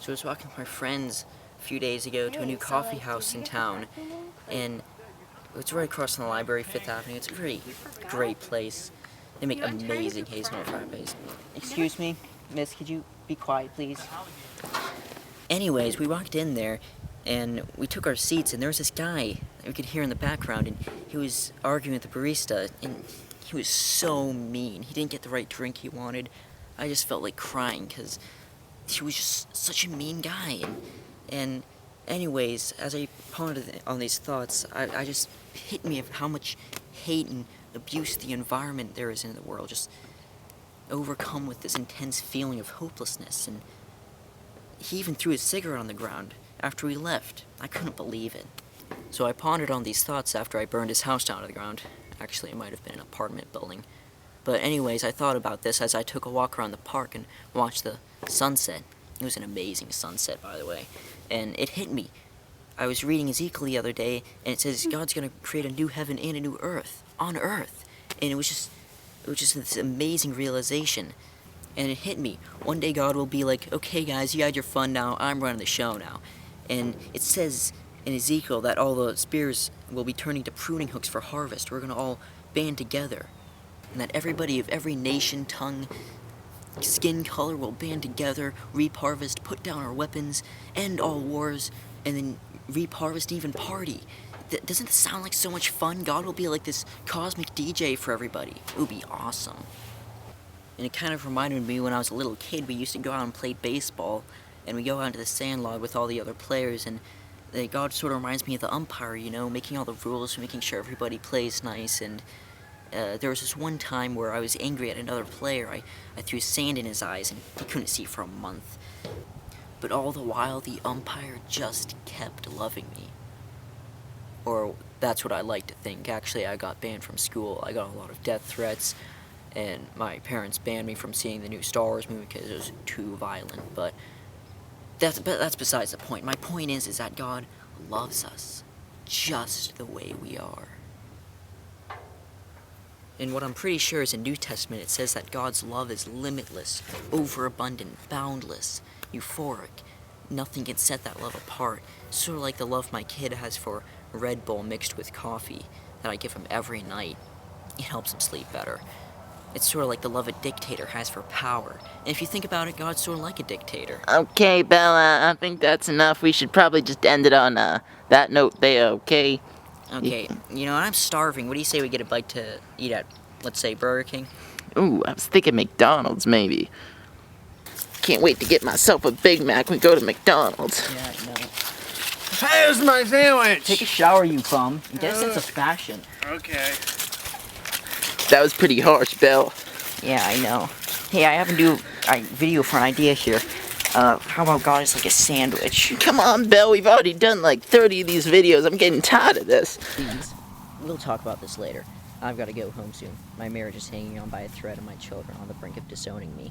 So I was walking with my friends a few days ago to a new coffee house in town, and it's right across from the library, 5th Avenue. It's a very great place. They make amazing hazelnut frappes. Excuse me, miss, could you be quiet, please? Anyways, we walked in there, and we took our seats, and there was this guy that we could hear in the background, and he was arguing with the barista, and he was so mean. He didn't get the right drink he wanted. I just felt like crying, because he was just such a mean guy. And anyways, as I pondered on these thoughts, I just hit me of how much hate and abuse the environment there is in the world, just overcome with this intense feeling of hopelessness. And he even threw his cigarette on the ground after we left. I couldn't believe it. So I pondered on these thoughts after I burned his house down to the ground. Actually, it might have been an apartment building. But anyways, I thought about this as I took a walk around the park and watched the sunset. It was an amazing sunset, by the way. And it hit me. I was reading Ezekiel the other day, and it says God's going to create a new heaven and a new earth, on earth. And it was just this amazing realization. And it hit me. One day God will be like, okay guys, you had your fun now, I'm running the show now. And it says in Ezekiel that all the spears will be turning to pruning hooks for harvest. We're going to all band together. And that everybody of every nation, tongue, skin color will band together, reap harvest, put down our weapons, end all wars, and then reap harvest and even party. Doesn't it sound like so much fun? God will be like this cosmic DJ for everybody. It would be awesome. And it kind of reminded me when I was a little kid, we used to go out and play baseball, and we go out into the sandlot with all the other players, and God sort of reminds me of the umpire, you know, making all the rules, making sure everybody plays nice. And there was this one time where I was angry at another player. I threw sand in his eyes, and he couldn't see for a month. But all the while, the umpire just kept loving me. Or that's what I like to think. Actually, I got banned from school. I got a lot of death threats, and my parents banned me from seeing the new Star Wars movie because it was too violent. But that's besides the point. My point is that God loves us just the way we are. And what I'm pretty sure is in New Testament, it says that God's love is limitless, overabundant, boundless, euphoric. Nothing can set that love apart. Sort of like the love my kid has for Red Bull mixed with coffee that I give him every night. It helps him sleep better. It's sort of like the love a dictator has for power. And if you think about it, God's sort of like a dictator. Okay, Bella, I think that's enough. We should probably just end it on that note there, okay? Okay, you know, I'm starving. What do you say we get a bite to eat at, let's say, Burger King? Ooh, I was thinking McDonald's, maybe. Can't wait to get myself a Big Mac when we go to McDonald's. Yeah, I know. Here's my sandwich! Take a shower, you bum. And get a sense of fashion. Okay. That was pretty harsh, Belle. Yeah, I know. Hey, I have a new video for an idea here. How about God is like a sandwich? Come on, Belle, we've already done like 30 of these videos. I'm getting tired of this. Please. We'll talk about this later. I've got to go home soon. My marriage is hanging on by a thread and my children on the brink of disowning me.